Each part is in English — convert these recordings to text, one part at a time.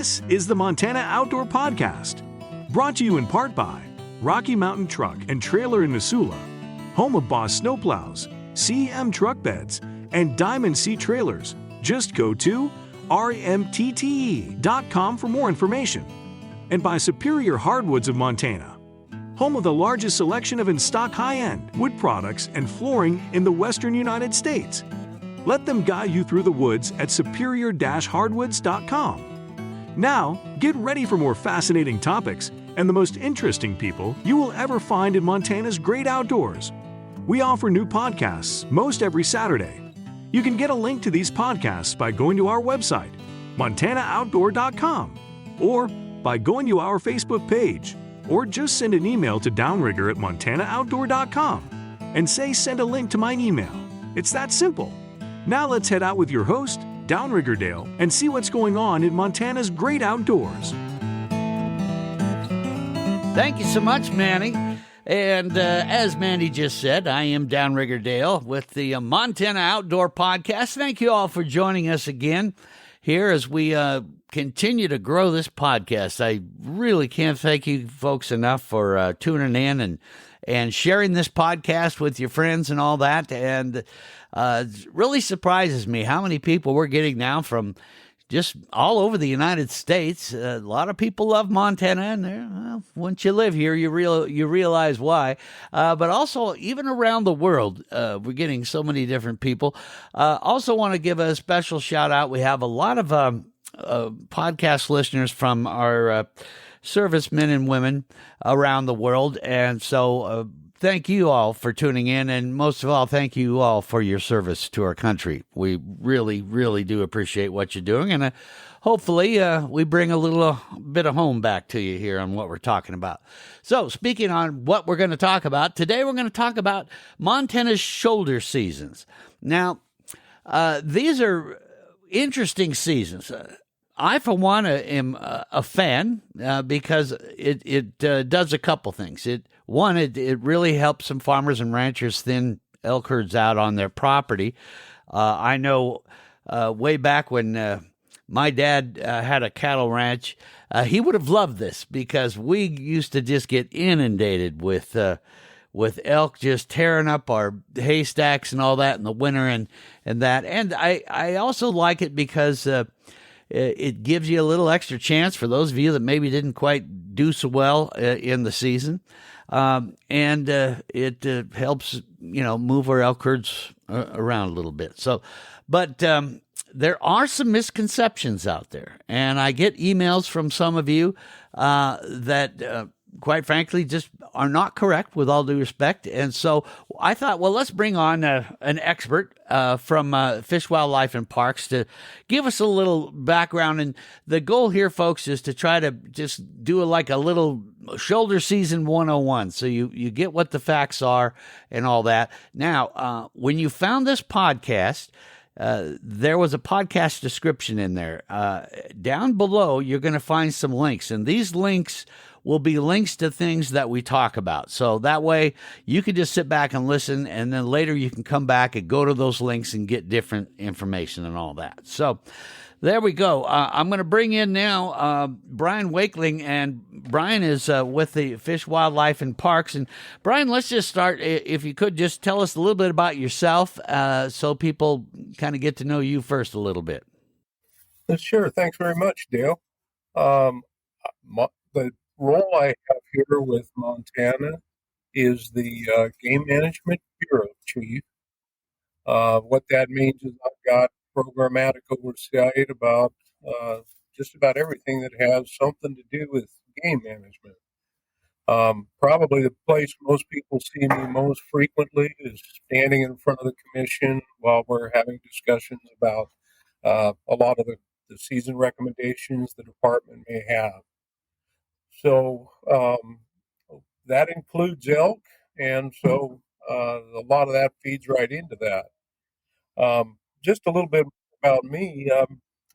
This is the Montana Outdoor Podcast, brought to you in part by Rocky Mountain Truck and Trailer in Missoula, home of Boss Snowplows, CM Truck Beds, and Diamond Sea Trailers. Just go to rmtte.com for more information. And by Superior Hardwoods of Montana, home of the largest selection of in-stock high-end wood products and flooring in the western United States. Let them guide you through the woods at superior-hardwoods.com. Now, get ready for more fascinating topics and the most interesting people you will ever find in Montana's great outdoors. We offer new podcasts most every Saturday. You can get a link to these podcasts by going to our website, montanooutdoor.com, or by going to our Facebook page, or just send an email to Downrigger at montanooutdoor.com and say send a link to my email. It's that simple. Now let's head out with your host, Downrigger Dale, and see what's going on in Montana's great outdoors. Thank you so much, Manny. And as Mandy just said, I am Downrigger Dale with the Montana Outdoor Podcast. Thank you all for joining us again here as we continue to grow this podcast. I really can't thank you folks enough for tuning in and sharing this podcast with your friends and all that. And it really surprises me how many people we're getting now from just all over the United States. A lot of people love Montana, and well, once you live here, you realize why. But also, even around the world, we're getting so many different people. Also want to give a special shout out. We have a lot of podcast listeners from our servicemen and women around the world, and so thank you all for tuning in, and most of all, thank you all for your service to our country. We really, really do appreciate what you're doing, and hopefully we bring a little bit of home back to you here on what we're talking about. So, speaking on what we're going to talk about, today we're going to talk about Montana's shoulder seasons. Now, these are interesting seasons. I, for one, am a fan because it does a couple things. It really helps some farmers and ranchers thin elk herds out on their property. I know way back when my dad had a cattle ranch, he would have loved this because we used to just get inundated with elk just tearing up our haystacks and all that in the winter and that. And I also like it because it gives you a little extra chance for those of you that maybe didn't quite do so well in the season. And it helps, move our elk herds around a little bit. So, but there are some misconceptions out there. And I get emails from some of you that quite frankly, just are not correct, with all due respect. And so I thought, well, let's bring on an expert from Fish, Wildlife, and Parks to give us a little background. And the goal here, folks, is to try to just do a little shoulder season 101. So you get what the facts are and all that. Now, when you found this podcast, there was a podcast description in there. Down below, you're going to find some links. And these links will be links to things that we talk about. So that way you can just sit back and listen, and then later you can come back and go to those links and get different information and all that. So there we go. I'm going to bring in now Brian Wakeling, and Brian is with the Fish, Wildlife, and Parks. And Brian, let's just start. If you could just tell us a little bit about yourself so people kind of get to know you first a little bit. Sure. Thanks very much, Dale. The role I have here with Montana is the Game Management Bureau Chief. What that means is I've got programmatic oversight about just about everything that has something to do with game management. Probably the place most people see me most frequently is standing in front of the commission while we're having discussions about a lot of the season recommendations the department may have. So that includes elk, and so a lot of that feeds right into that. Just a little bit about me.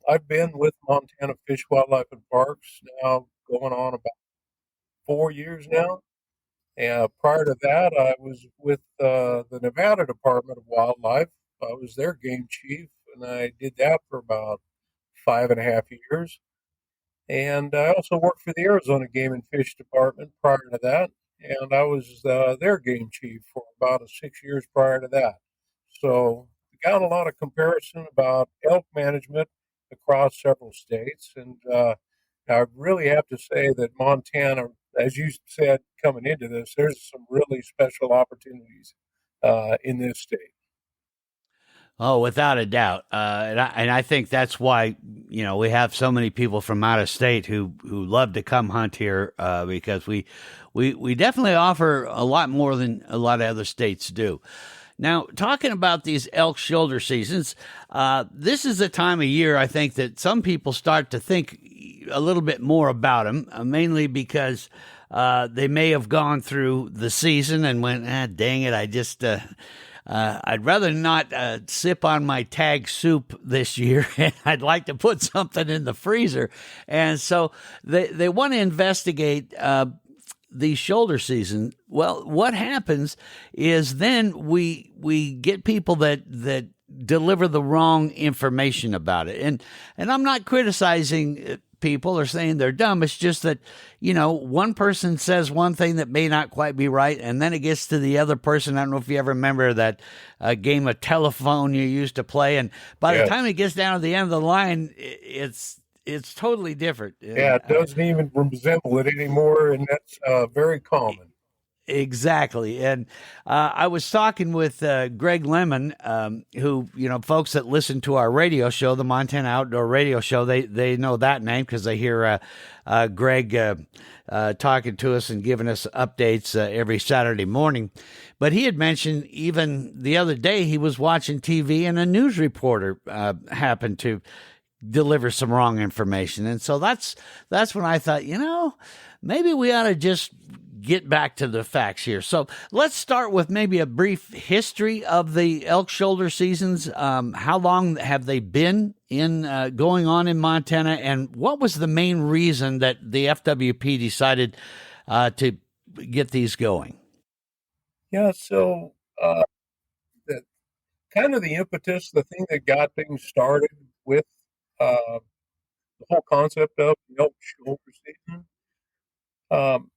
I've been with Montana Fish, Wildlife, and Parks now going on about 4 years now. And prior to that, I was with the Nevada Department of Wildlife. I was their game chief, and I did that for about 5.5 years. And I also worked for the Arizona Game and Fish Department prior to that, and I was their game chief for about 6 years prior to that. So we got a lot of comparison about elk management across several states, and I really have to say that Montana, as you said coming into this, there's some really special opportunities in this state. Oh, without a doubt, and I think that's why we have so many people from out of state who love to come hunt here because we definitely offer a lot more than a lot of other states do. Now, talking about these elk shoulder seasons, this is the time of year I think that some people start to think a little bit more about them, mainly because they may have gone through the season and went, dang it, I'd rather not sip on my tag soup this year, and I'd like to put something in the freezer. And so they want to investigate the shoulder season. Well, what happens is then we get people that deliver the wrong information about it. And I'm not criticizing people or saying they're dumb. It's just that, one person says one thing that may not quite be right, and then it gets to the other person. I don't know if you ever remember that game of telephone you used to play, and by the time it gets down to the end of the line, it's totally different. Yeah, it doesn't even resemble it anymore, and that's very common. Exactly. And I was talking with Greg Lemon, who, folks that listen to our radio show, the Montana Outdoor Radio Show, they know that name because they hear Greg talking to us and giving us updates every Saturday morning. But he had mentioned even the other day he was watching TV and a news reporter happened to deliver some wrong information. And so that's when I thought, maybe we ought to just get back to the facts here. So let's start with maybe a brief history of the elk shoulder seasons. How long have they been in going on in Montana, and what was the main reason that the FWP decided to get these going? Yeah, so the kind of the impetus, the thing that got things started with the whole concept of the elk shoulder season.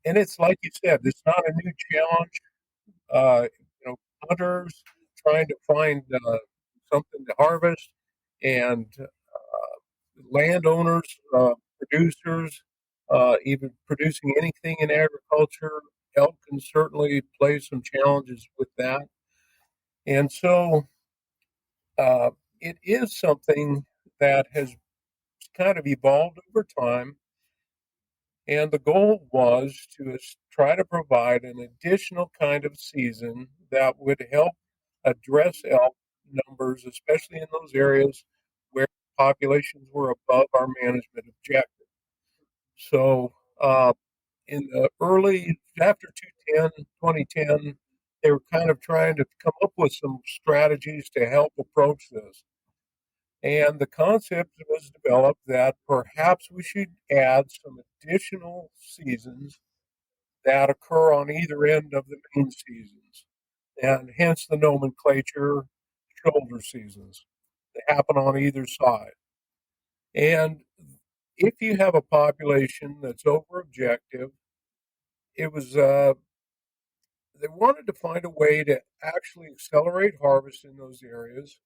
And it's like you said, it's not a new challenge. Hunters trying to find something to harvest, and landowners, producers, even producing anything in agriculture. Elk can certainly play some challenges with that. And so it is something that has kind of evolved over time. And the goal was to try to provide an additional kind of season that would help address elk numbers, especially in those areas where populations were above our management objective. So in the early, after 2010, they were kind of trying to come up with some strategies to help approach this. And the concept was developed that perhaps we should add some additional seasons that occur on either end of the main seasons, and hence the nomenclature shoulder seasons. They happen on either side. And if you have a population that's over objective, it was they wanted to find a way to actually accelerate harvest in those areas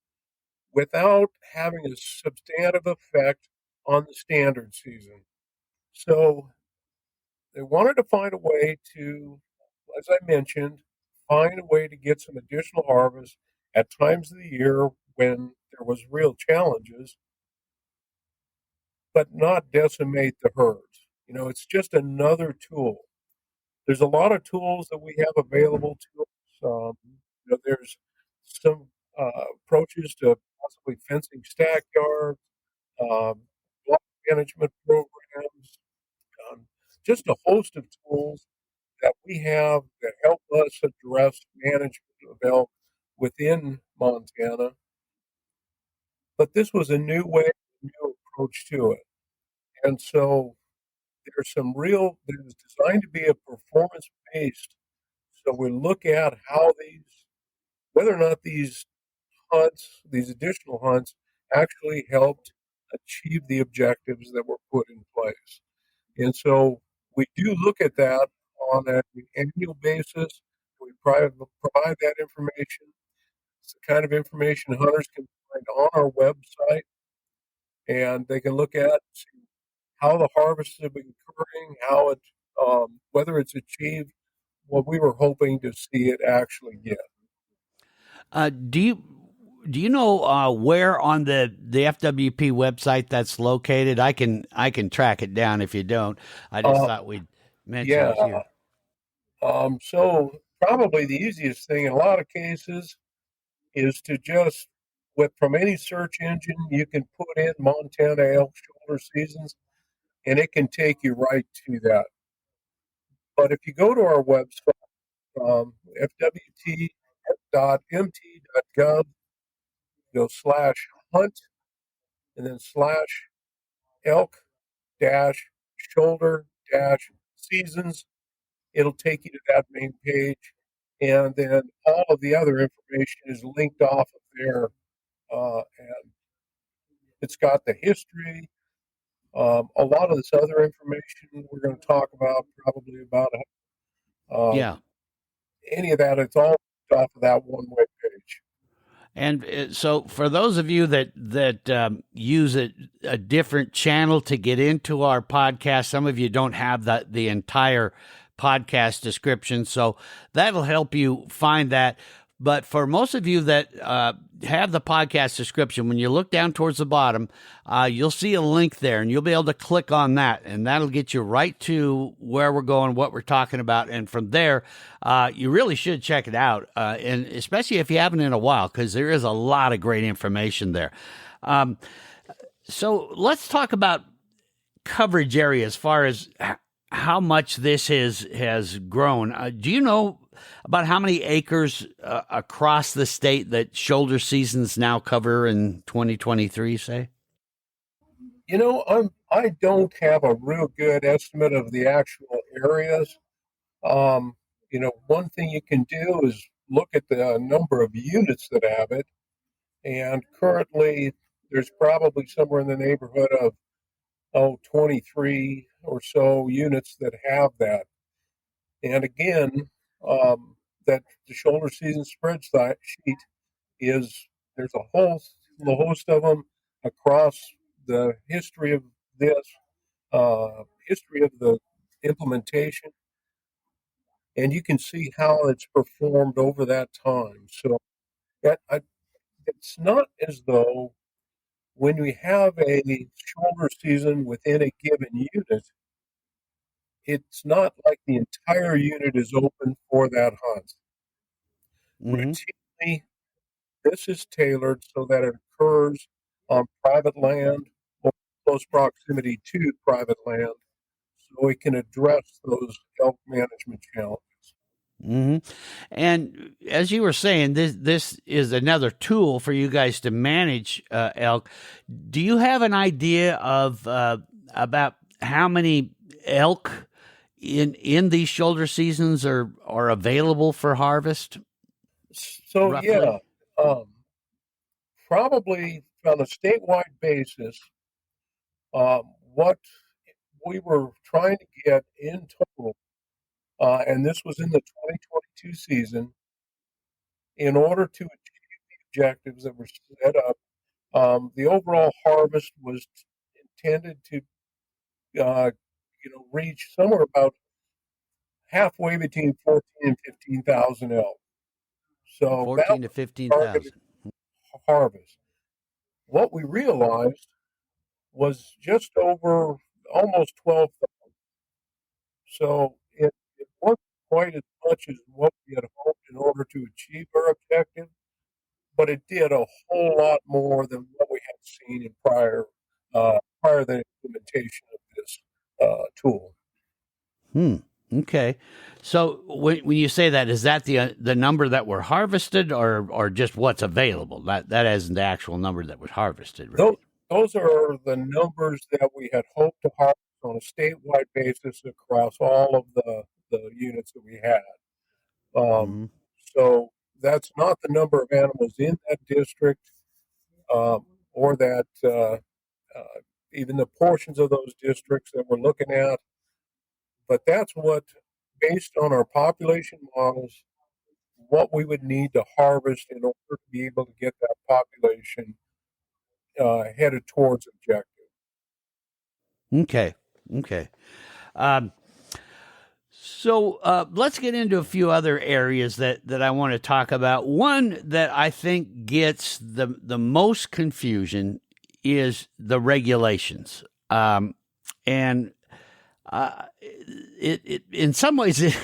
without having a substantive effect on the standard season. So they wanted to find a way to, as I mentioned, find a way to get some additional harvest at times of the year when there was real challenges, but not decimate the herds. It's just another tool. There's a lot of tools that we have available to us. There's some approaches to possibly fencing stack yards, block management programs, just a host of tools that we have that help us address management of elk within Montana. But this was a new way, a new approach to it. And so it was designed to be a performance based. So we look at whether or not these additional hunts actually helped achieve the objectives that were put in place. And so we do look at that on an annual basis. We provide that information. It's the kind of information hunters can find on our website, and they can look at see how the harvests have been occurring, how it, whether it's achieved what we were hoping to see it actually get. Do you know where on the FWP website that's located? I can track it down if you don't. I just thought we'd mention Yeah. it here. So probably the easiest thing in a lot of cases is to just from any search engine you can put in Montana Elk Shoulders Seasons, and it can take you right to that. But if you go to our website, fwt.mt.gov, go /hunt and then /elk shoulder seasons. It'll take you to that main page, and then all of the other information is linked off of there, and it's got the history. A lot of this other information we're going to talk about, probably about Yeah. any of that, it's all off of that one web page. And so, for those of you that use a different channel to get into our podcast, some of you don't have the entire podcast description, so that'll help you find that. But for most of you that have the podcast description, when you look down towards the bottom, you'll see a link there, and you'll be able to click on that, and that'll get you right to where we're going, what we're talking about. And from there, you really should check it out, and especially if you haven't in a while, because there is a lot of great information there. So let's talk about coverage area as far as how much this has grown. Do you know about how many acres across the state that Shoulder Seasons now cover in 2023, say? You know, I don't have a real good estimate of the actual areas. You know, one thing you can do is look at the number of units that have it. And currently, there's probably somewhere in the neighborhood of 23 or so units that have that. And again, that the shoulder season spreadsheet is there's a whole host of them across the history of this, history of the implementation, and you can see how it's performed over that time. So it's not as though when we have a shoulder season within a given unit, it's not like the entire unit is open for that hunt. Mm-hmm. Routinely, this is tailored so that it occurs on private land or close proximity to private land, so we can address those elk management challenges. Mm-hmm. And as you were saying, this is another tool for you guys to manage elk. Do you have an idea of about how many elk in these shoulder seasons are available for harvest? So roughly? yeah, probably on a statewide basis, what we were trying to get in total, and this was in the 2022 season, in order to achieve the objectives that were set up. The overall harvest was intended to, reach somewhere about halfway between 14 and 15,000 elk. So 14 to 15,000 harvest. What we realized was just over almost 12,000. So it wasn't quite as much as what we had hoped in order to achieve our objective, but it did a whole lot more than what we had seen in prior to the implementation of this tool. Okay. So when you say that, is that the number that were harvested, or just what's available? That isn't the actual number that was harvested, right? Those are the numbers that we had hoped to harvest on a statewide basis across all of the units that we had. So that's not the number of animals in that district or that even the portions of those districts that we're looking at. But that's what, based on our population models, what we would need to harvest in order to be able to get that population headed towards objective. Okay. Um, So let's get into a few other areas that I want to talk about. One that I think gets the most confusion is the regulations, and it in some ways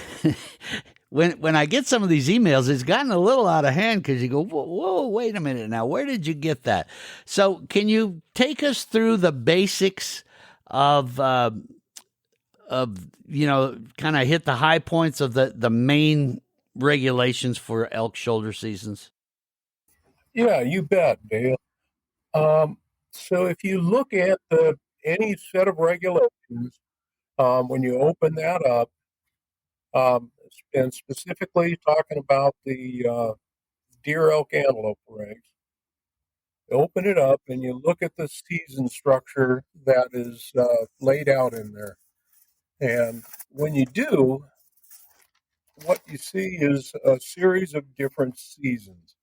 when I get some of these emails, it's gotten a little out of hand because you go, whoa, wait a minute now, where did you get that? So can you take us through the basics of kind of hit the high points of the main regulations for elk shoulder seasons? Yeah, you bet, Dale. So if you look at any set of regulations, when you open that up, and specifically talking about the deer, elk, antelope regs, open it up and you look at the season structure that is laid out in there. And when you do, what you see is a series of different seasons.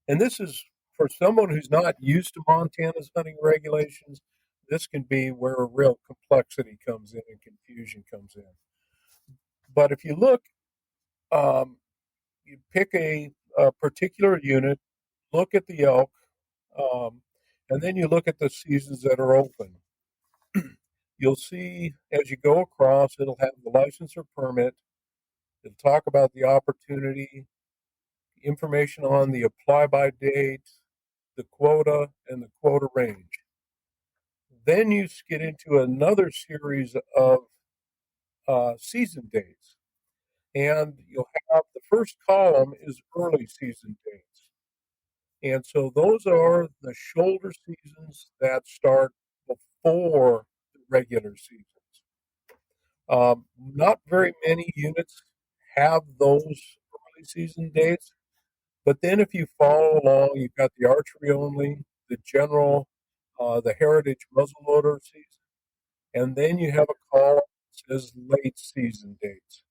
And this is for someone who's not used to Montana's hunting regulations, this can be where a real complexity comes in and confusion comes in. But if you look, you pick a particular unit, look at the elk, and then you look at the seasons that are open. You'll see as you go across, it'll have the license or permit. It'll talk about the opportunity, information on the apply by date, the quota, and the quota range. Then you get into another series of season dates. And you'll have the first column is early season dates. And so those are the shoulder seasons that start before the regular seasons. Not very many units have those early season dates. But then if you follow along, you've got the archery only, the general, the heritage muzzleloader season, and then you have a column that says late season dates.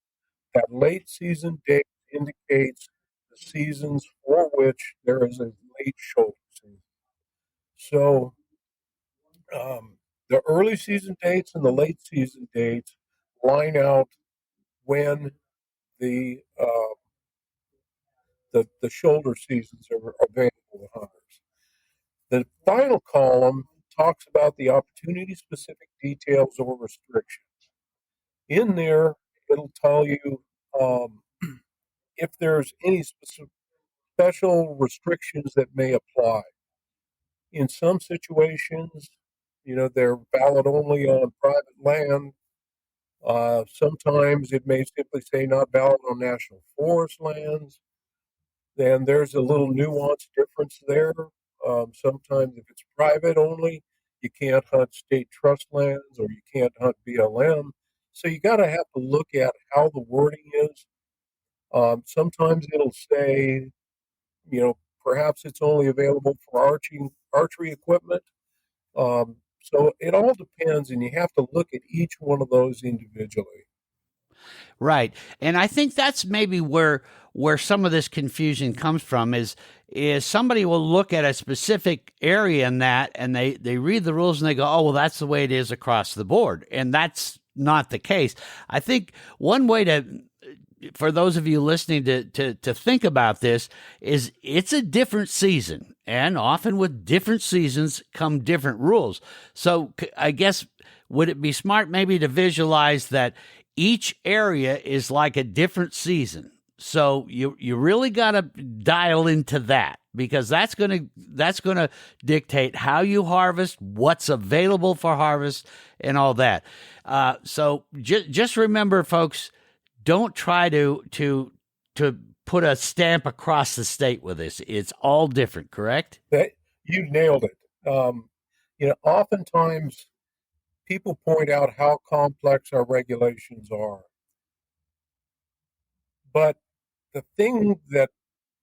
That late season date indicates the seasons for which there is a late shoulder season. So the early season dates and the late season dates line out when the shoulder seasons are available to hunters. The final column talks about the opportunity-specific details or restrictions. In there, it'll tell you if there's any special restrictions that may apply. In some situations, they're valid only on private land. Sometimes it may simply say not valid on national forest lands. Then there's a little nuanced difference there. Sometimes if it's private only, you can't hunt state trust lands or you can't hunt BLM. So you got to have to look at how the wording is. Sometimes it'll say, perhaps it's only available for archery equipment. So it all depends, and you have to look at each one of those individually. Right. And I think that's maybe where some of this confusion comes from is somebody will look at a specific area in that and they read the rules and they go, oh, well, that's the way it is across the board. And that's not the case. I think one way for those of you listening to think about this is it's a different season, and often with different seasons come different rules. So I guess would it be smart maybe to visualize that each area is like a different season? So you really got to dial into that, because that's going to dictate how you harvest, what's available for harvest, and all that. So just remember, folks, don't try to put a stamp across the state with this. It's all different, correct? You nailed it. Oftentimes people point out how complex our regulations are. But the thing that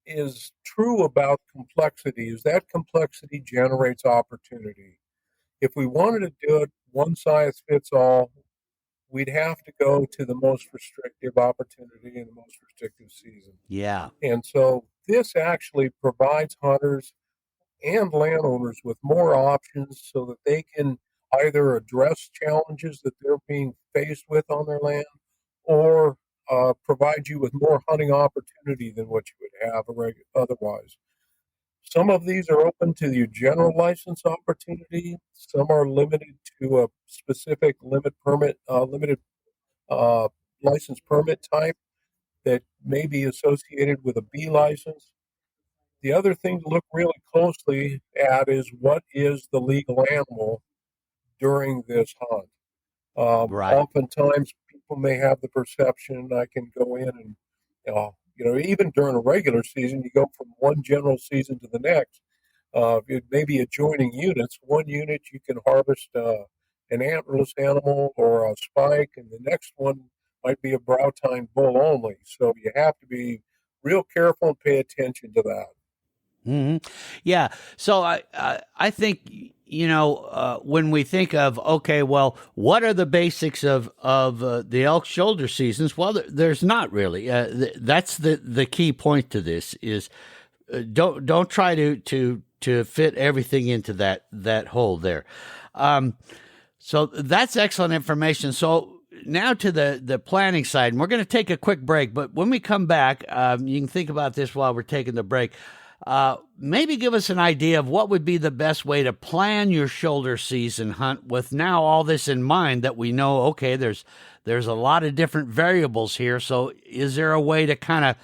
is true about complexity is that complexity generates opportunity. If we wanted to do it one size fits all, we'd have to go to the most restrictive opportunity and the most restrictive season. Yeah. And so this actually provides hunters and landowners with more options so that they can either address challenges that they're being faced with on their land or provide you with more hunting opportunity than what you would have otherwise. Some of these are open to your general license opportunity. Some are limited to a specific limited license permit type that may be associated with a B license. The other thing to look really closely at is what is the legal animal during this hunt. Right. Oftentimes, people may have the perception I can go in and, even during a regular season, you go from one general season to the next. It may be adjoining units. One unit you can harvest an antlerless animal or a spike, and the next one might be a brow tine bull only. So you have to be real careful and pay attention to that. Mm-hmm. Yeah. So I think, when we think of, okay, well, what are the basics of the elk shoulder seasons? Well, there's not really. That's the key point to this is don't try to fit everything into that hole there. So that's excellent information. So now to the planning side, and we're going to take a quick break. But when we come back, you can think about this while we're taking the break. Maybe give us an idea of what would be the best way to plan your shoulder season hunt with now all this in mind that we know, okay, there's a lot of different variables here. So is there a way to kind of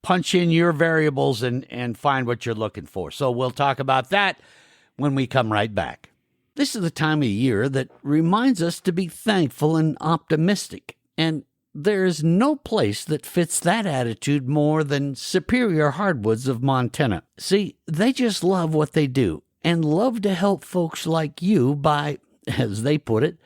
punch in your variables and find what you're looking for? So we'll talk about that when we come right back. This is the time of year that reminds us to be thankful and optimistic. And there is no place that fits that attitude more than Superior Hardwoods of Montana. See, they just love what they do and love to help folks like you by, as they put it,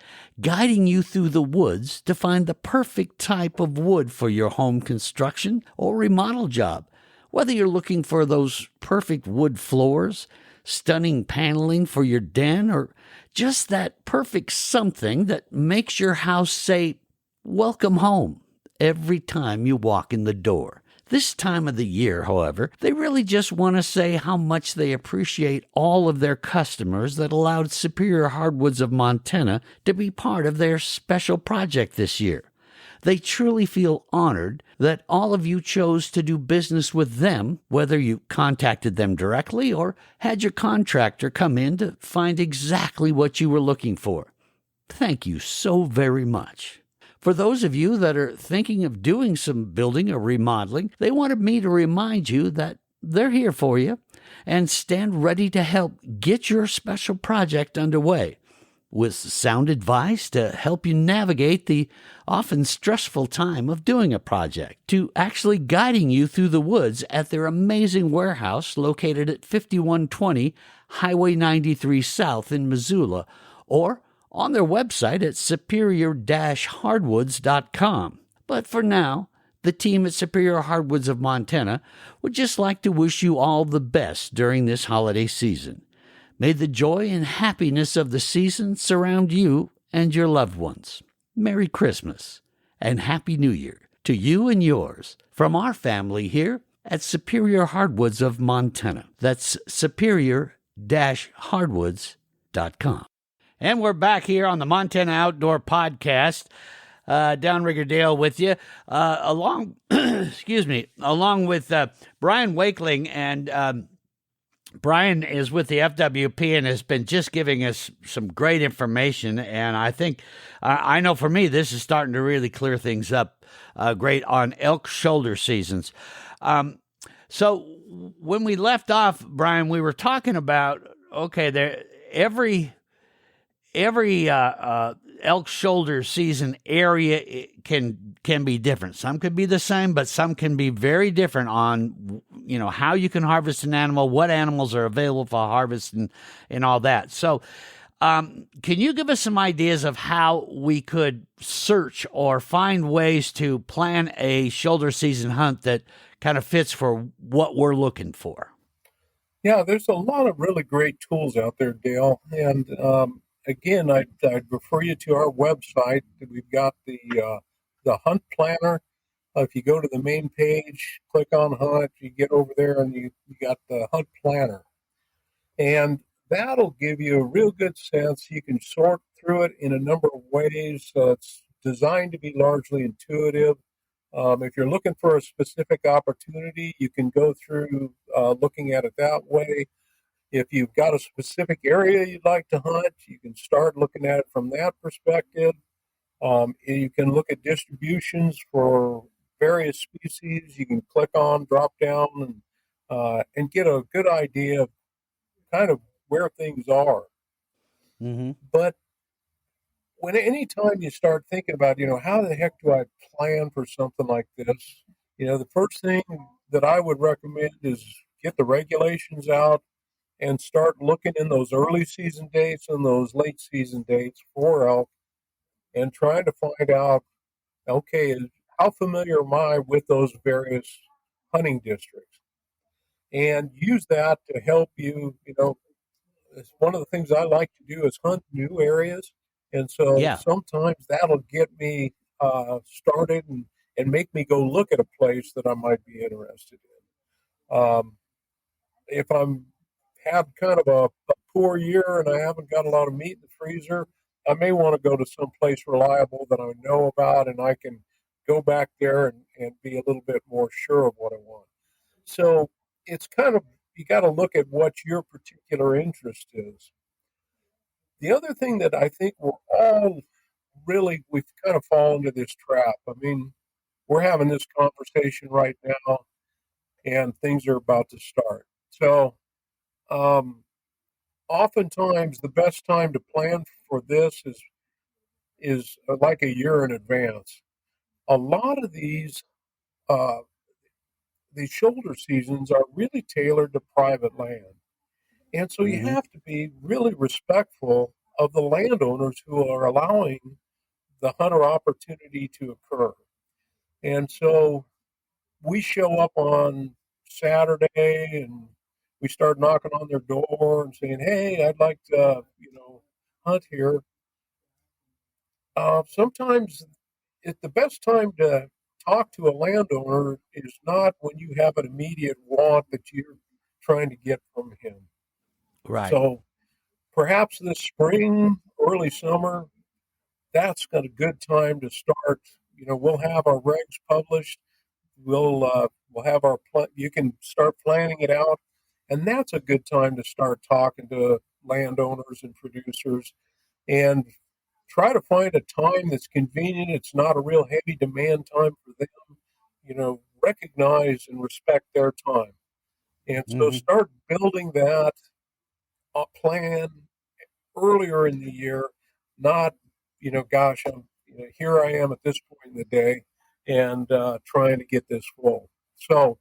guiding you through the woods to find the perfect type of wood for your home construction or remodel job. Whether you're looking for those perfect wood floors, stunning paneling for your den, or just that perfect something that makes your house say, welcome home every time you walk in the door. This time of the year, however, they really just want to say how much they appreciate all of their customers that allowed Superior Hardwoods of Montana to be part of their special project this year. They truly feel honored that all of you chose to do business with them, whether you contacted them directly or had your contractor come in to find exactly what you were looking for. Thank you so very much. For those of you that are thinking of doing some building or remodeling, they wanted me to remind you that they're here for you and stand ready to help get your special project underway with sound advice to help you navigate the often stressful time of doing a project, to actually guiding you through the woods at their amazing warehouse located at 5120 Highway 93 South in Missoula, or on their website at superior-hardwoods.com. But for now, the team at Superior Hardwoods of Montana would just like to wish you all the best during this holiday season. May the joy and happiness of the season surround you and your loved ones. Merry Christmas and Happy New Year to you and yours from our family here at Superior Hardwoods of Montana. That's superior-hardwoods.com. And we're back here on the Montana Outdoor Podcast. Downrigger Dale with you, along with Brian Wakeling. And Brian is with the FWP and has been just giving us some great information. And I think, I know for me, this is starting to really clear things up great on Elk Shoulders Seasons. So when we left off, Brian, we were talking about, okay, every elk shoulder season area can be different. Some could be the same, but some can be very different on, how you can harvest an animal, what animals are available for harvest and all that. So can you give us some ideas of how we could search or find ways to plan a shoulder season hunt that kind of fits for what we're looking for? Yeah, there's a lot of really great tools out there, Dale. And again, I'd refer you to our website. We've got the hunt planner. If you go to the main page, click on hunt, you get over there and you got the hunt planner. And that'll give you a real good sense. You can sort through it in a number of ways. It's designed to be largely intuitive. If you're looking for a specific opportunity, you can go through looking at it that way. If you've got a specific area you'd like to hunt, you can start looking at it from that perspective. You can look at distributions for various species. You can click on, drop down, and get a good idea of kind of where things are. Mm-hmm. But anytime you start thinking about, how the heck do I plan for something like this? The first thing that I would recommend is get the regulations out and start looking in those early season dates and those late season dates for elk and trying to find out, okay, how familiar am I with those various hunting districts? And use that to help you, it's one of the things I like to do is hunt new areas. And so sometimes that'll get me started and make me go look at a place that I might be interested in. If I'm had kind of a poor year and I haven't got a lot of meat in the freezer, I may want to go to some place reliable that I know about and I can go back there and be a little bit more sure of what I want. So it's kind of, you got to look at what your particular interest is. The other thing that I think we've kind of fallen into this trap. I mean, we're having this conversation right now and things are about to start. So, oftentimes the best time to plan for this is like a year in advance. A lot of these shoulder seasons are really tailored to private land. And so you have to be really respectful of the landowners who are allowing the hunter opportunity to occur. And so we show up on Saturday and we start knocking on their door and saying, "Hey, I'd like to, hunt here." Sometimes the best time to talk to a landowner is not when you have an immediate want that you're trying to get from him. Right. So perhaps this spring, early summer, that's got a good time to start. We'll have our regs published. We'll have you can start planning it out. And that's a good time to start talking to landowners and producers and try to find a time that's convenient. It's not a real heavy demand time for them. Recognize and respect their time. And so start building that plan earlier in the year, not, gosh, here I am at this point in the day and trying to get this full. So,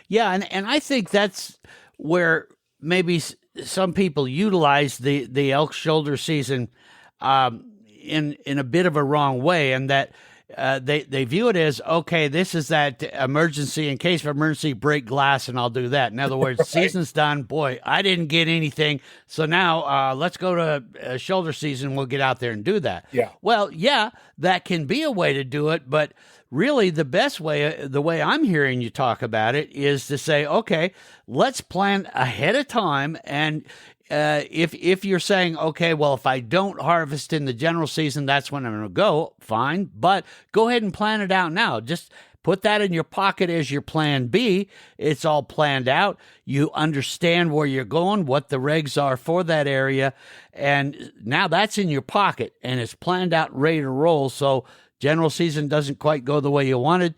yeah, and I think that's where maybe some people utilize the elk shoulder season in a bit of a wrong way, and that they view it as, okay, this is that emergency, in case of emergency, break glass and I'll do that. In other words, right. Season's done. Boy, I didn't get anything, so now let's go to shoulder season. We'll get out there and do that. Yeah. Well, yeah, that can be a way to do it, but really the best way, the way I'm hearing you talk about it, is to say, okay, let's plan ahead of time. And if you're saying, okay, well, if I don't harvest in the general season, that's when I'm going to go, fine. But go ahead and plan it out now. Just put that in your pocket as your plan B. It's all planned out. You understand where you're going, what the regs are for that area. And now that's in your pocket and it's planned out, ready to roll. So general season doesn't quite go the way you wanted.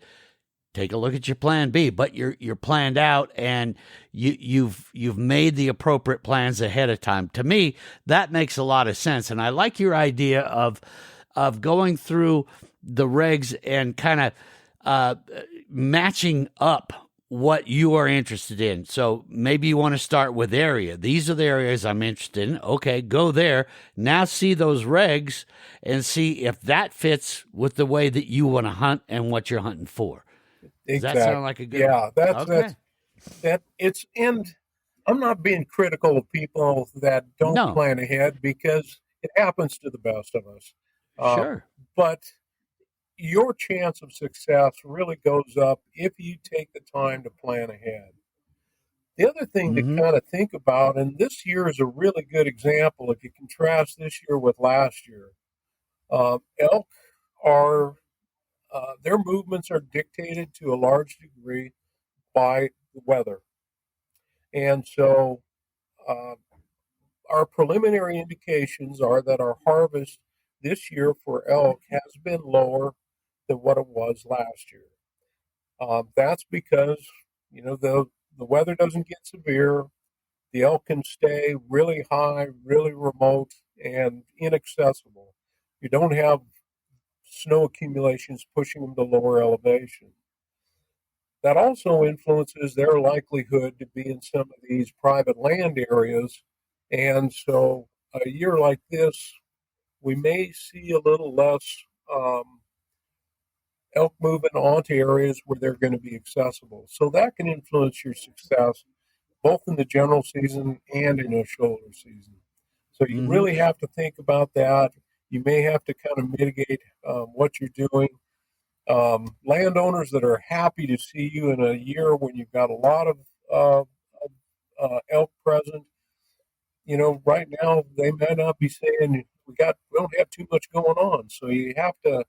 Take a look at your plan B, but you're planned out and you've made the appropriate plans ahead of time. To me, that makes a lot of sense, and I like your idea of going through the regs and kind of matching up what you are interested in. So maybe you want to start with area. These are the areas I'm interested in. Okay, go there. Now see those regs and see if that fits with the way that you want to hunt and what you're hunting for. Does exactly. that sound like a good? Yeah, okay. and I'm not being critical of people that don't No, plan ahead because it happens to the best of us. Um, sure. but your chance of success really goes up if you take the time to plan ahead. The other thing to Mm-hmm. kind of think about, and this year is a really good example if you contrast this year with last year. Elk are their movements are dictated to a large degree by the weather, and so uh, our preliminary indications are that our harvest this year for elk has been lower than what it was last year. That's because the weather doesn't get severe. The elk can stay really high, really remote, and inaccessible. You don't have snow accumulations pushing them to lower elevation. That also influences their likelihood to be in some of these private land areas. And so, a year like this, we may see a little less elk moving onto areas where they're going to be accessible. So, that can influence your success both in the general season and in a shoulder season. So you Mm-hmm. really have to think about that. You may have to kind of mitigate what you're doing. Landowners that are happy to see you in a year when you've got a lot of elk present, right now they may not be saying we don't have too much going on. So you have to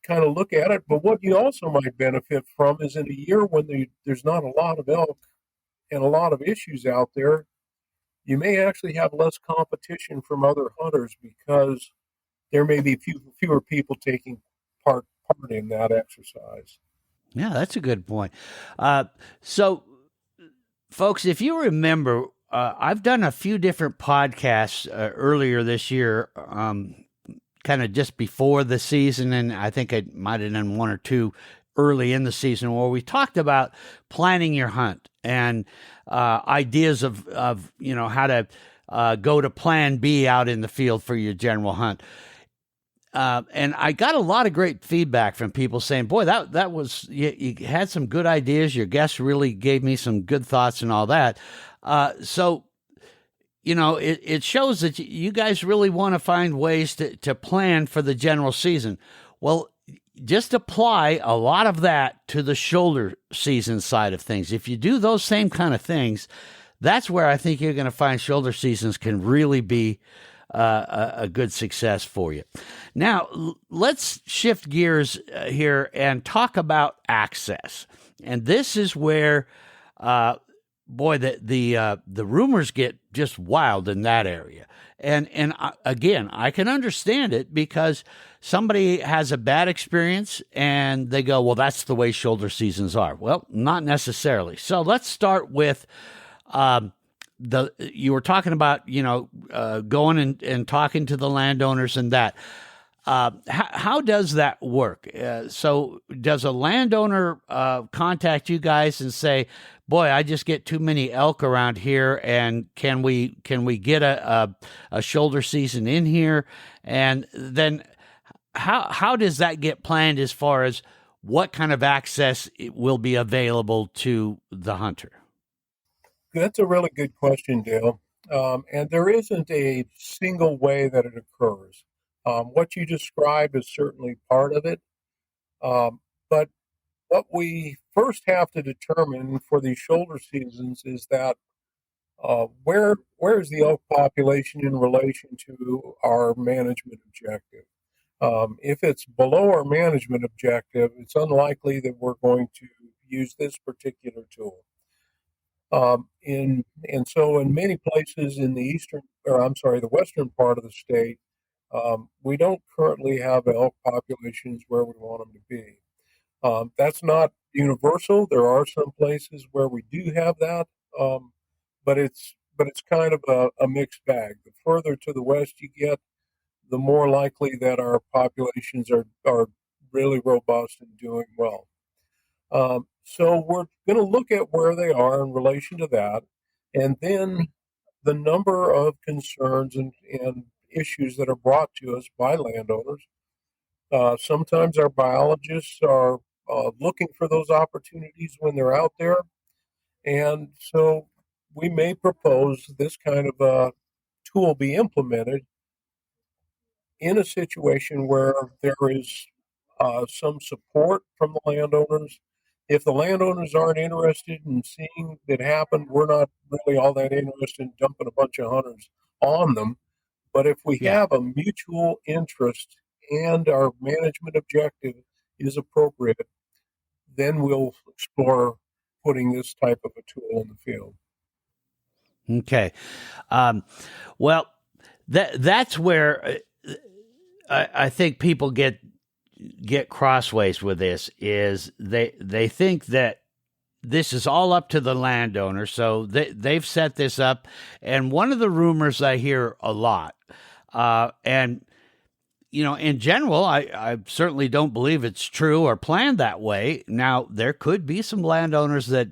kind of look at it. But what you also might benefit from is in a year when there's not a lot of elk and a lot of issues out there, you may actually have less competition from other hunters because there may be fewer people taking part in that exercise. Yeah, that's a good point. Uh, so, folks, if you remember, I've done a few different podcasts earlier this year, kind of just before the season, and I think I might have done one or two early in the season where we talked about planning your hunt and ideas of how to go to Plan B out in the field for your general hunt. And I got a lot of great feedback from people saying, "Boy, that was you had some good ideas. Your guests really gave me some good thoughts and all that." So it shows that you guys really want to find ways to plan for the general season. Well, just apply a lot of that to the shoulder season side of things. If you do those same kind of things, that's where I think you're going to find shoulder seasons can really be a good success for you. Now, let's shift gears here and talk about access. And this is where, boy, the rumors get just wild in that area. And again, I can understand it because somebody has a bad experience and they go, well, that's the way shoulder seasons are. Well, not necessarily. So let's start with you were talking about going and talking to the landowners and that. How does that work? So does a landowner contact you guys and say, boy, I just get too many elk around here, and can we get a shoulder season in here? And then how does that get planned as far as what kind of access will be available to the hunter? That's a really good question, Dale. And there isn't a single way that it occurs. What you described is certainly part of it. But what we first have to determine for these shoulder seasons is that where is the elk population in relation to our management objective? If it's below our management objective, it's unlikely that we're going to use this particular tool. So in many places in the western part of the state, we don't currently have elk populations where we want them to be. That's not universal. There are some places where we do have that, but it's kind of a mixed bag. The further to the west you get, the more likely that our populations are really robust and doing well. So we're going to look at where they are in relation to that, and then the number of concerns and issues that are brought to us by landowners. Sometimes our biologists are looking for those opportunities when they're out there, and so we may propose this kind of a tool be implemented in a situation where there is some support from the landowners. If the landowners aren't interested in seeing it happen, we're not really all that interested in dumping a bunch of hunters on them. But if we Yeah. have a mutual interest and our management objective is appropriate, then we'll explore putting this type of a tool in the field. Okay. Well, that's where I think people get crossways with this. Is they think that this is all up to the landowner, so they've set this up. And one of the rumors I hear a lot, and in general, I certainly don't believe it's true or planned that way. Now, there could be some landowners that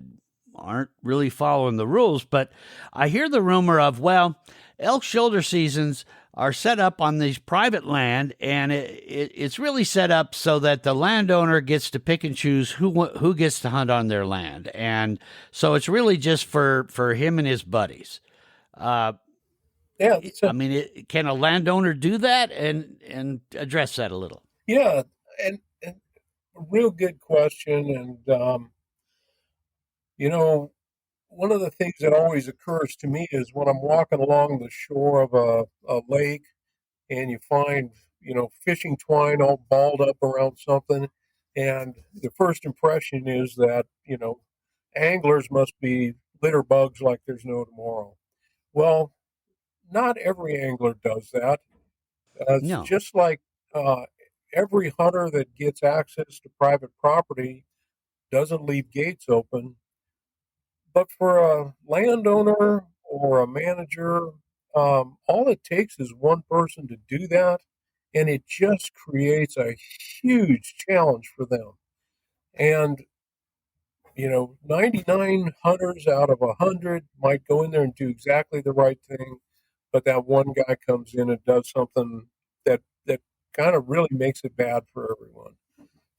aren't really following the rules, but I hear the rumor of, well, elk shoulder seasons are set up on these private land, and it's really set up so that the landowner gets to pick and choose who gets to hunt on their land. And so it's really just for him and his buddies. Yeah, I mean, can a landowner do that and address that a little? yeah, and a real good question. And one of the things that always occurs to me is when I'm walking along the shore of a lake, and you find fishing twine all balled up around something, and the first impression is that anglers must be litter bugs like there's no tomorrow. Well, not every angler does that. It's No. just like every hunter that gets access to private property doesn't leave gates open. But for a landowner or a manager, all it takes is one person to do that, and it just creates a huge challenge for them. And 99 hunters out of 100 might go in there and do exactly the right thing, but that one guy comes in and does something that kind of really makes it bad for everyone.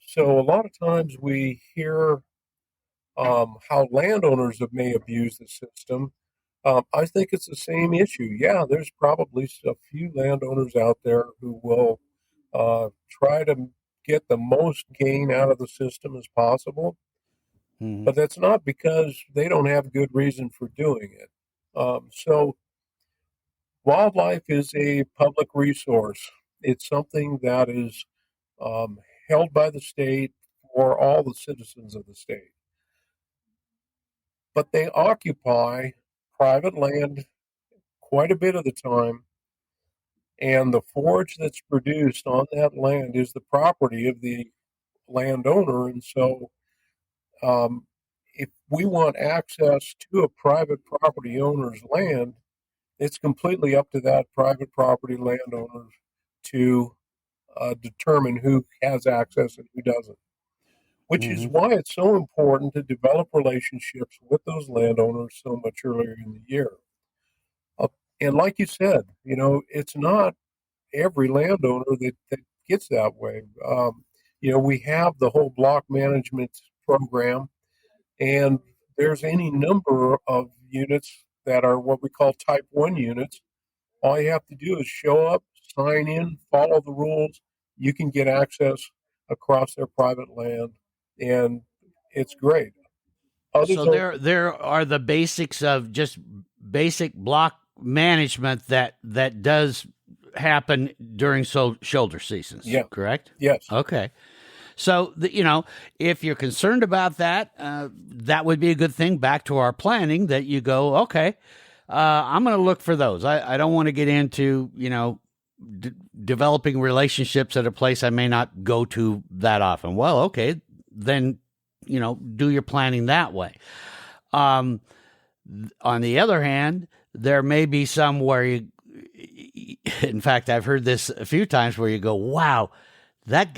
So a lot of times we hear how landowners may abuse the system. I think it's the same issue. Yeah, there's probably a few landowners out there who will try to get the most gain out of the system as possible. Mm-hmm. But that's not because they don't have good reason for doing it. So wildlife is a public resource. It's something that is held by the state for all the citizens of the state. But they occupy private land quite a bit of the time, and the forage that's produced on that land is the property of the landowner. And so if we want access to a private property owner's land, it's completely up to that private property landowner to determine who has access and who doesn't. Which is why it's so important to develop relationships with those landowners so much earlier in the year. And like you said, it's not every landowner that gets that way. We have the whole block management program, and there's any number of units that are what we call type 1 units. All you have to do is show up, sign in, follow the rules. You can get access across their private land, and it's great. So there are the basics of just basic block management that does happen during shoulder seasons. Yeah. Correct? Yes. Okay. So, if you're concerned about that, that would be a good thing back to our planning that you go, okay, I'm going to look for those. I don't want to get into, developing relationships at a place I may not go to that often. Well, okay, then, do your planning that way. On the other hand, there may be some where in fact, I've heard this a few times where you go, wow, that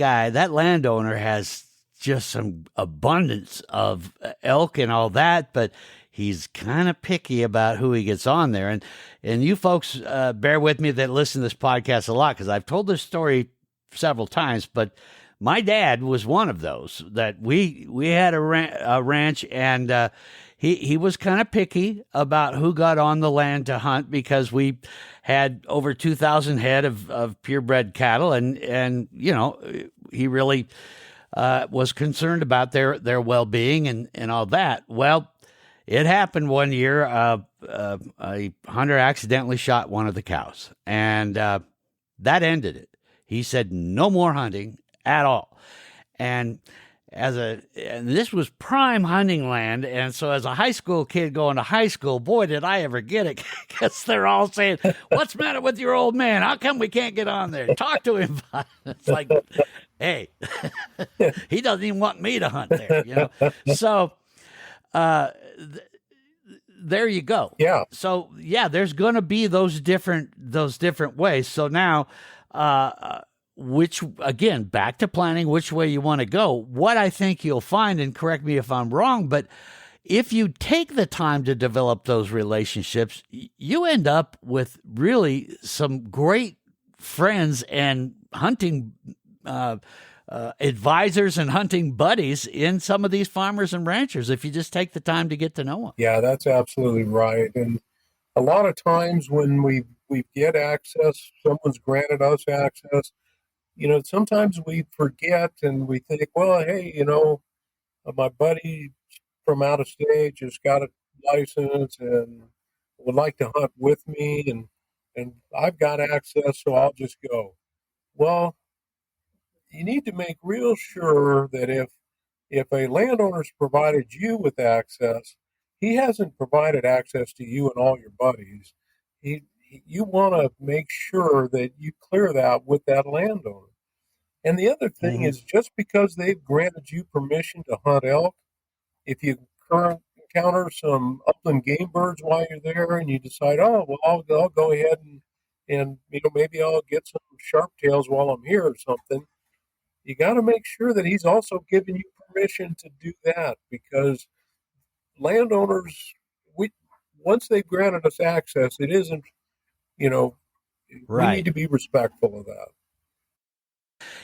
landowner has just some abundance of elk and all that, but he's kind of picky about who he gets on there. And you folks bear with me that listen to this podcast a lot, because I've told this story several times, but my dad was one of those that we had a ranch, and he was kind of picky about who got on the land to hunt because we had over 2,000 head of purebred cattle, and he really was concerned about their well-being and all that. Well, it happened one year. A hunter accidentally shot one of the cows, and that ended it. He said no more hunting at all. And this was prime hunting land, and so as a high school kid going to high school, boy, did I ever get it, because they're all saying, "What's the matter with your old man? How come we can't get on there? Talk to him." It's like, hey, he doesn't even want me to hunt there, So there you go. Yeah. So there's going to be those different ways. So now, which, again, back to planning which way you want to go. What I think you'll find, and correct me if I'm wrong, but if you take the time to develop those relationships, you end up with really some great friends and hunting advisors and hunting buddies in some of these farmers and ranchers, if you just take the time to get to know them. Yeah, that's absolutely right. And a lot of times when we get access, someone's granted us access, sometimes we forget and we think, well, hey, my buddy from out of state just got a license and would like to hunt with me, and I've got access, so I'll just go. Well, you need to make real sure that if a landowner's provided you with access, he hasn't provided access to you and all your buddies. You want to make sure that you clear that with that landowner. And the other thing is, just because they've granted you permission to hunt elk, if you encounter some upland game birds while you're there and you decide, oh, well, I'll go ahead and maybe I'll get some sharp tails while I'm here or something, you got to make sure that he's also giving you permission to do that, because landowners, once they've granted us access, it isn't, we need to be respectful of that.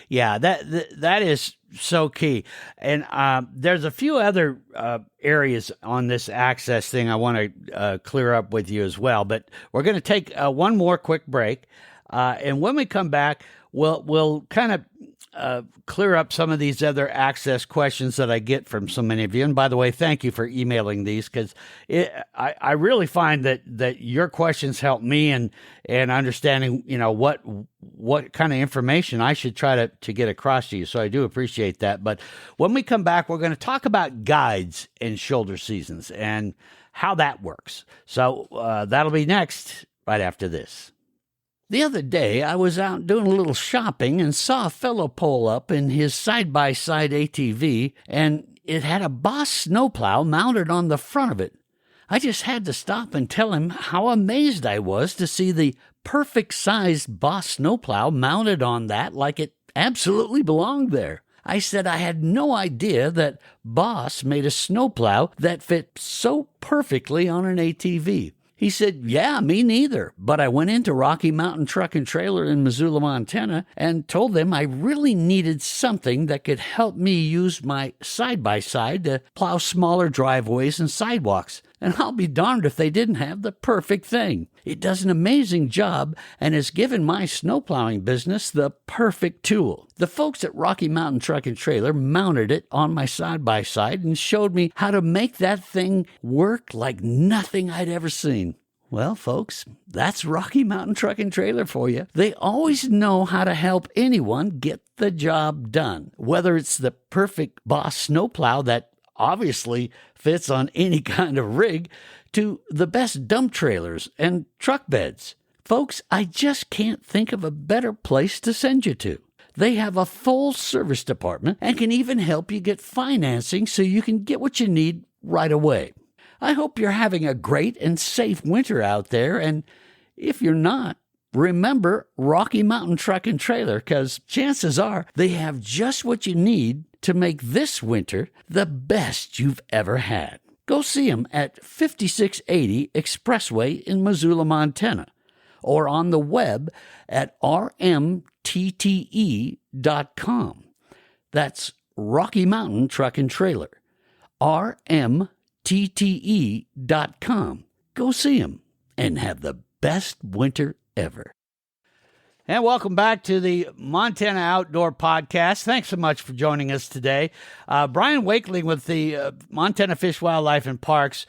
Yeah, that is so key. And there's a few other areas on this access thing I want to clear up with you as well. But we're going to take one more quick break. And when we come back, we'll kind of clear up some of these other access questions that I get from so many of you. And by the way, thank you for emailing these, because I really find that your questions help me in understanding, what kind of information I should try to get across to you. So I do appreciate that. But when we come back, we're going to talk about guides in shoulder seasons and how that works. So that'll be next, right after this. The other day, I was out doing a little shopping and saw a fellow pull up in his side-by-side ATV, and it had a Boss snowplow mounted on the front of it. I just had to stop and tell him how amazed I was to see the perfect-sized Boss snowplow mounted on that like it absolutely belonged there. I said I had no idea that Boss made a snowplow that fit so perfectly on an ATV. He said, yeah, me neither. But I went into Rocky Mountain Truck and Trailer in Missoula, Montana, and told them I really needed something that could help me use my side-by-side to plow smaller driveways and sidewalks. And I'll be darned if they didn't have the perfect thing. It does an amazing job and has given my snowplowing business the perfect tool. The folks at Rocky Mountain Truck and Trailer mounted it on my side-by-side and showed me how to make that thing work like nothing I'd ever seen. Well, folks, that's Rocky Mountain Truck and Trailer for you. They always know how to help anyone get the job done, whether it's the perfect Boss snowplow that obviously fits on any kind of rig, to the best dump trailers and truck beds. Folks, I just can't think of a better place to send you to. They have a full service department and can even help you get financing so you can get what you need right away. I hope you're having a great and safe winter out there, and if you're not, remember Rocky Mountain Truck and Trailer, because chances are they have just what you need to make this winter the best you've ever had. Go see them at 5680 Expressway in Missoula, Montana, or on the web at rmtte.com. That's Rocky Mountain Truck and Trailer. RMTTE.com. Go see them and have the best winter ever. And welcome back to the Montana Outdoor Podcast. Thanks so much for joining us today. Brian Wakeling with the Montana Fish, Wildlife, and Parks.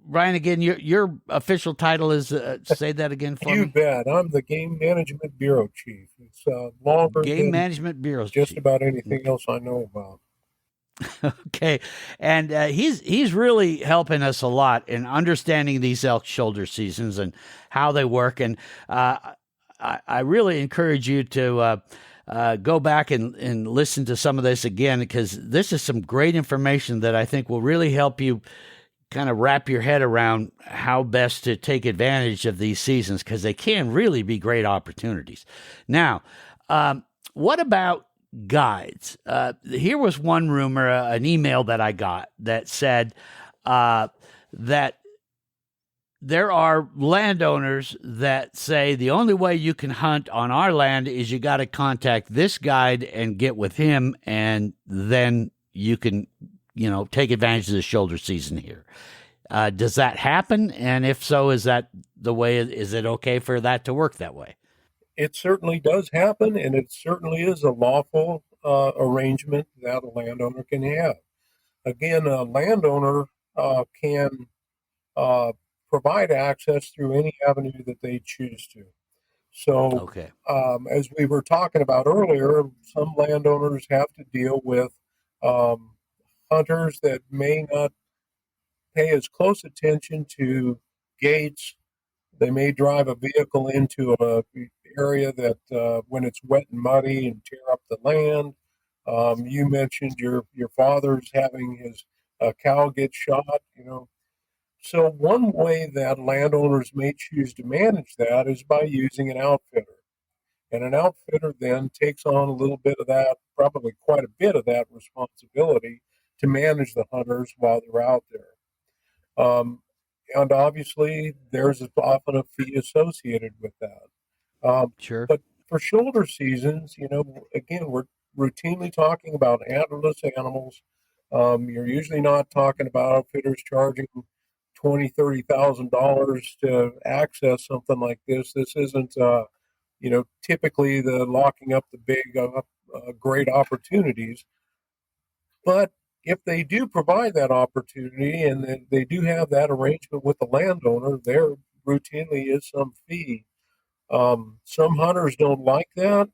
Brian, again, your official title is, say that again for me. You bet. I'm the Game Management Bureau Chief. It's longer Game than Management Bureau just Chief. about anything else I know about. Okay, and he's really helping us a lot in understanding these elk shoulder seasons and how they work. And I really encourage you to go back and listen to some of this again, because this is some great information that I think will really help you kind of wrap your head around how best to take advantage of these seasons, because they can really be great opportunities. Now, what about guides? Here was one rumor, an email that I got that said that there are landowners that say the only way you can hunt on our land is you got to contact this guide and get with him, and then you can, take advantage of the shoulder season here. Does that happen? And if so, is that the way? Is it okay for that to work that way? It certainly does happen, and it certainly is a lawful arrangement that a landowner can have. Again, a landowner can provide access through any avenue that they choose to. So, Okay. As we were talking about earlier, some landowners have to deal with hunters that may not pay as close attention to gates. They may drive a vehicle into an area that when it's wet and muddy and tear up the land. You mentioned your father's having his cow get shot, So one way that landowners may choose to manage that is by using an outfitter. And an outfitter then takes on a little bit of that, probably quite a bit of that responsibility to manage the hunters while they're out there. And obviously, there's often a fee associated with that. Sure. But for shoulder seasons, again, we're routinely talking about antlerless animals. You're usually not talking about outfitters charging $20,000, $30,000 to access something like this. This isn't, typically the locking up the big, great opportunities. But if they do provide that opportunity and they do have that arrangement with the landowner, there routinely is some fee. Some hunters don't like that,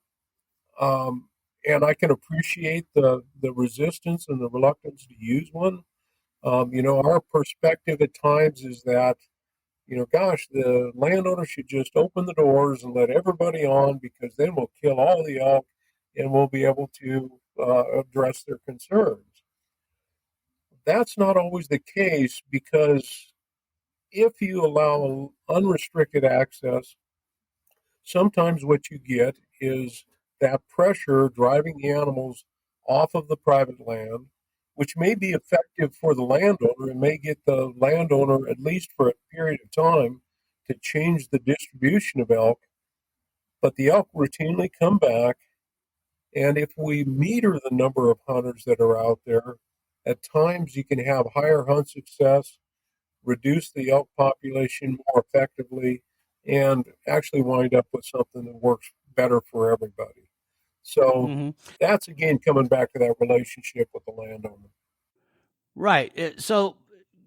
and I can appreciate the resistance and the reluctance to use one. Our perspective at times is that, the landowner should just open the doors and let everybody on, because then we'll kill all the elk and we'll be able to address their concerns. That's not always the case, because if you allow unrestricted access, sometimes what you get is that pressure driving the animals off of the private land, which may be effective for the landowner and may get the landowner, at least for a period of time, to change the distribution of elk. But the elk routinely come back, and if we meter the number of hunters that are out there, at times you can have higher hunt success, reduce the elk population more effectively, and actually wind up with something that works better for everybody. So that's, again, coming back to that relationship with the landowner. Right. So,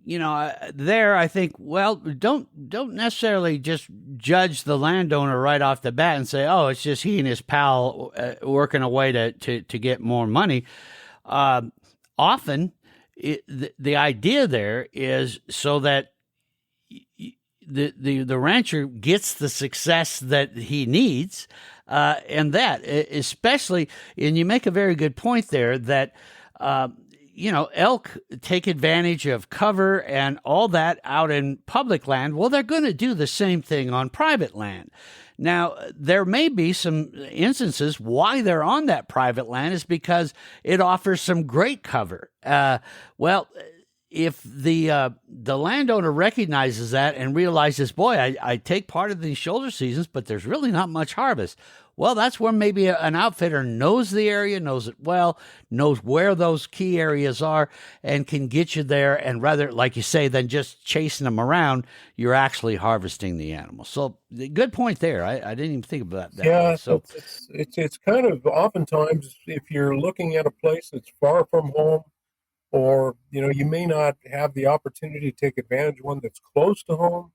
there I think, well, don't necessarily just judge the landowner right off the bat and say, oh, it's just he and his pal working a way to get more money. Often the idea there is so that the rancher gets the success that he needs, and that especially, and you make a very good point there that elk take advantage of cover and all that out in public land. Well, they're going to do the same thing on private land. Now, there may be some instances why they're on that private land is because it offers some great cover. If the landowner recognizes that and realizes, boy, I take part of these shoulder seasons, but there's really not much harvest. Well, that's where maybe an outfitter knows the area, knows it well, knows where those key areas are, and can get you there. And rather, like you say, than just chasing them around, you're actually harvesting the animal. So, good point there. I didn't even think about that. Yeah, So, it's kind of oftentimes if you're looking at a place that's far from home, or you may not have the opportunity to take advantage of one that's close to home.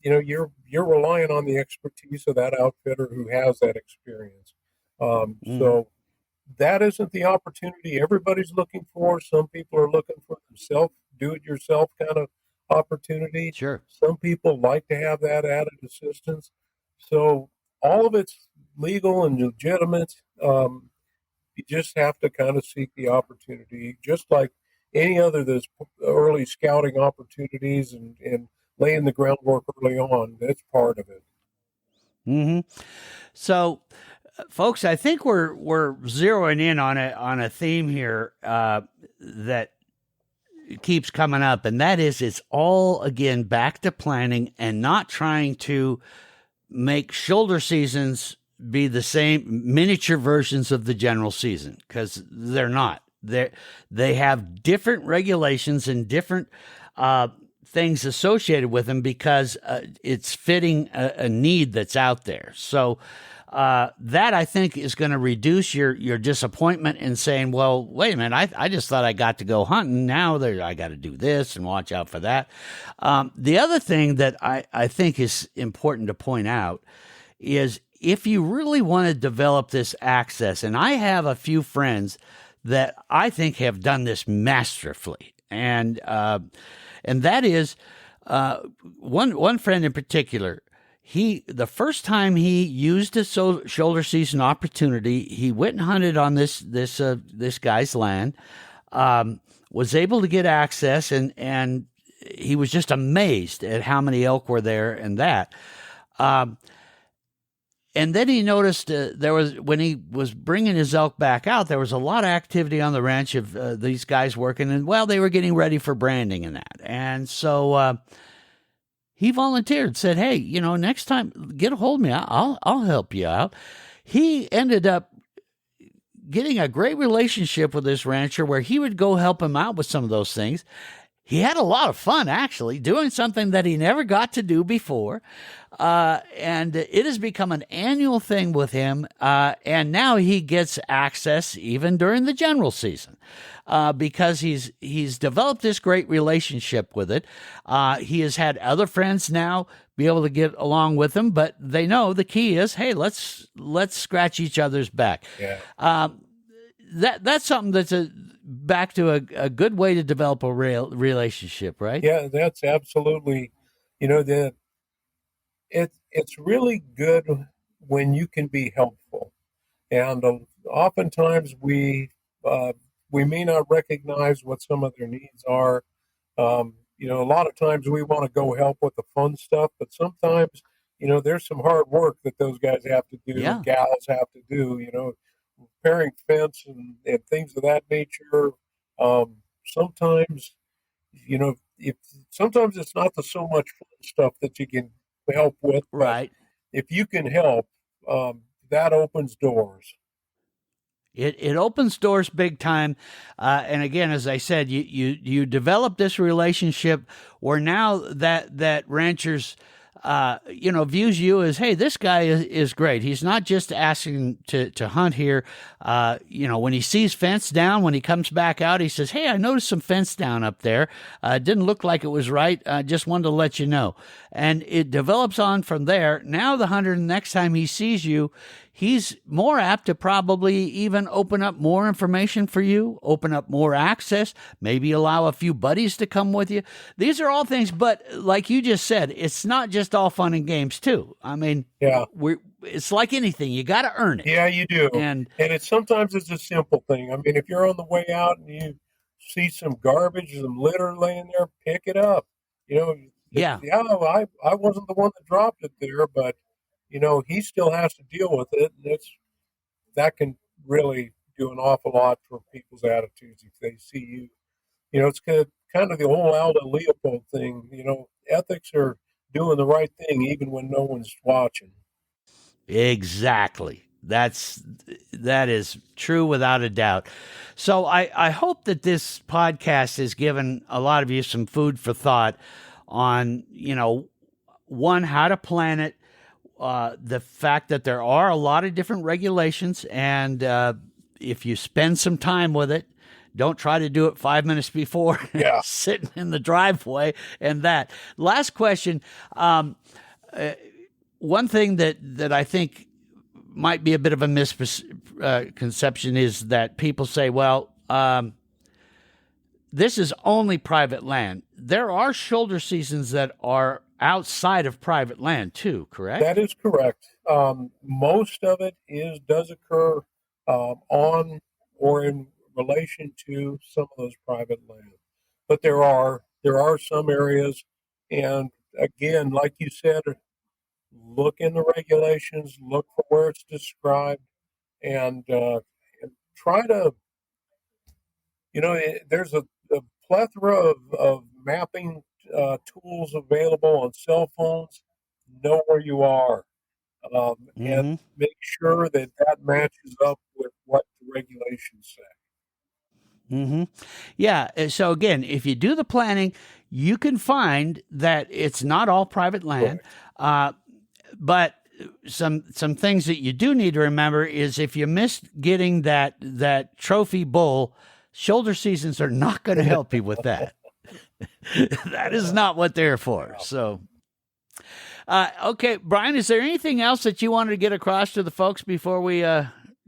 You're relying on the expertise of that outfitter who has that experience. mhm, So that isn't the opportunity everybody's looking for. Some people are looking for themselves, do it yourself kind of opportunity. sure. Some people like to have that added assistance. So all of it's legal and legitimate. You just have to kind of seek the opportunity, just like any other those early scouting opportunities and laying the groundwork early on. That's part of it. hmm So, folks, I think we're zeroing in on a theme here that keeps coming up, and that is it's all again back to planning and not trying to make shoulder seasons be the same miniature versions of the general season, because they're not. They have different regulations and different things associated with them because it's fitting a need that's out there. So that I think is going to reduce your disappointment in saying, well, wait a minute, I just thought I got to go hunting. Now I got to do this and watch out for that. The other thing that I think is important to point out is if you really want to develop this access, and I have a few friends that I think have done this masterfully, and that is one friend in particular. The first time he used a shoulder season opportunity, he went and hunted on this guy's land, was able to get access, and he was just amazed at how many elk were there and that. And then he noticed there was, when he was bringing his elk back out, there was a lot of activity on the ranch of these guys working, and well, they were getting ready for branding and that. And so he volunteered, said, "Hey, next time, get a hold of me. I'll help you out." He ended up getting a great relationship with this rancher where he would go help him out with some of those things. He had a lot of fun, actually, doing something that he never got to do before. And it has become an annual thing with him. And now he gets access even during the general season because he's developed this great relationship with it. He has had other friends now be able to get along with him, but they know the key is, hey, let's scratch each other's back. Yeah. That's something that's back to a good way to develop a relationship, right? Yeah, that's absolutely, that it's really good when you can be helpful. And oftentimes we may not recognize what some of their needs are. A lot of times we want to go help with the fun stuff, but sometimes, there's some hard work that those guys have to do, Yeah. gals have to do, repairing fence and things of that nature. Sometimes, if sometimes it's not the so much fun stuff that you can help with, but Right. if you can help, that opens doors. It opens doors big time, and again, as I said, you develop this relationship where now that ranchers, views you as, hey, this guy is great. He's not just asking to hunt here. When he sees fence down, when he comes back out, he says, hey, I noticed some fence down up there. Didn't look like it was right. Just wanted to let you know. And it develops on from there. Now the hunter, next time he sees you, he's more apt to probably even open up more information for you, open up more access, maybe allow a few buddies to come with you. These are all things, but like you just said, it's not just all fun and games too. I mean, Yeah. It's like anything. You got to earn it. Yeah, you do. And Sometimes it's a simple thing. I mean, if you're on the way out and you see some garbage, some litter laying there, pick it up. Yeah. I wasn't the one that dropped it there, but he still has to deal with it, and that can really do an awful lot for people's attitudes if they see you. It's kind of the whole Aldo Leopold thing. Ethics are doing the right thing even when no one's watching. Exactly. That is true without a doubt. So I hope that this podcast has given a lot of you some food for thought on, one, how to plan it, the fact that there are a lot of different regulations, and if you spend some time with it, don't try to do it 5 minutes before sitting in the driveway and that. Last question. One thing that I think might be a bit of a misconception is that people say, well, this is only private land. There are shoulder seasons that are outside of private land too, correct? That is correct. Most of it does occur on or in relation to some of those private land. But there are some areas, and again, like you said, look in the regulations, look for where it's described, and try to, there's a plethora of mapping tools available on cell phones. Know where you are, and make sure that matches up with what the regulations say. Yeah. So again, if you do the planning, you can find that it's not all private land. But some things that you do need to remember is if you missed getting that trophy bull, shoulder seasons are not going to help you with that. That is not what they're for. So, okay, Brian, is there anything else that you wanted to get across to the folks before we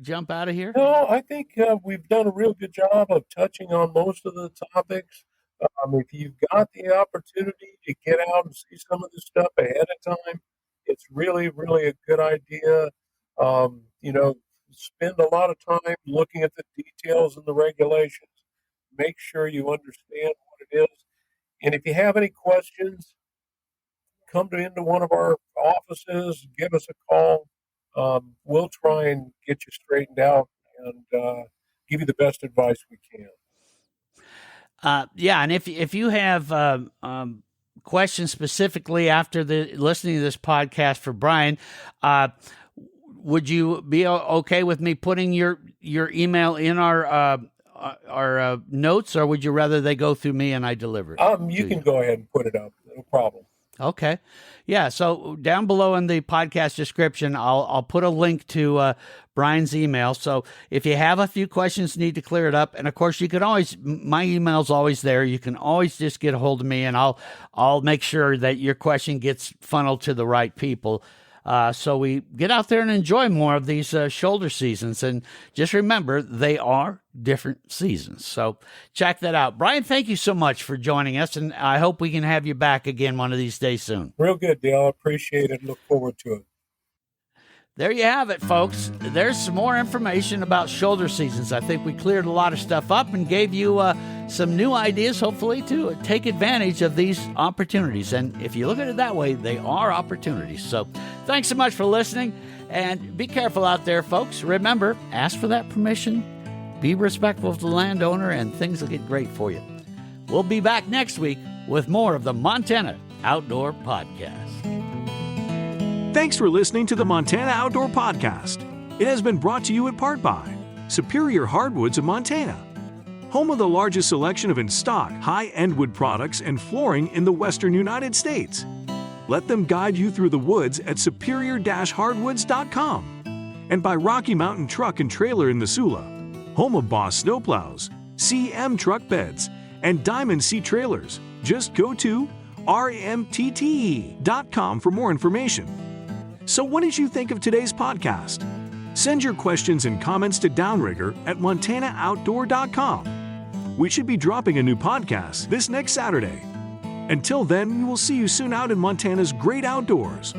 jump out of here? No, I think we've done a real good job of touching on most of the topics. If you've got the opportunity to get out and see some of this stuff ahead of time, it's really, really a good idea. Spend a lot of time looking at the details and the regulations. Make sure you understand what it is. And if you have any questions, come into one of our offices, give us a call. We'll try and get you straightened out and give you the best advice we can. And if you have questions specifically after listening to this podcast for Brian, would you be okay with me putting your email in our notes, or would you rather they go through me and I deliver it? You can go ahead and put it up. No problem. Okay. Yeah. So down below in the podcast description, I'll put a link to Brian's email. So if you have a few questions, need to clear it up. And of course you can always, my email's always there. You can always just get a hold of me and I'll make sure that your question gets funneled to the right people. So we get out there and enjoy more of these shoulder seasons. And just remember, they are different seasons. So check that out. Brian, thank you so much for joining us. And I hope we can have you back again one of these days soon. Real good, Dale. I appreciate it. Look forward to it. There you have it, folks. There's some more information about shoulder seasons. I think we cleared a lot of stuff up and gave you some new ideas, hopefully, to take advantage of these opportunities. And if you look at it that way, they are opportunities. So thanks so much for listening, and be careful out there, folks. Remember, ask for that permission, be respectful of the landowner, and things will get great for you. We'll be back next week with more of the Montana Outdoor Podcast. Thanks for listening to the Montana Outdoor Podcast. It has been brought to you in part by Superior Hardwoods of Montana, home of the largest selection of in-stock high-end wood products and flooring in the western United States. Let them guide you through the woods at superior-hardwoods.com. And by Rocky Mountain Truck and Trailer in Missoula, home of Boss Snowplows, CM Truck Beds, and Diamond Sea Trailers. Just go to rmtte.com for more information. So what did you think of today's podcast? Send your questions and comments to Downrigger at montanooutdoor.com. We should be dropping a new podcast this next Saturday. Until then, we will see you soon out in Montana's great outdoors.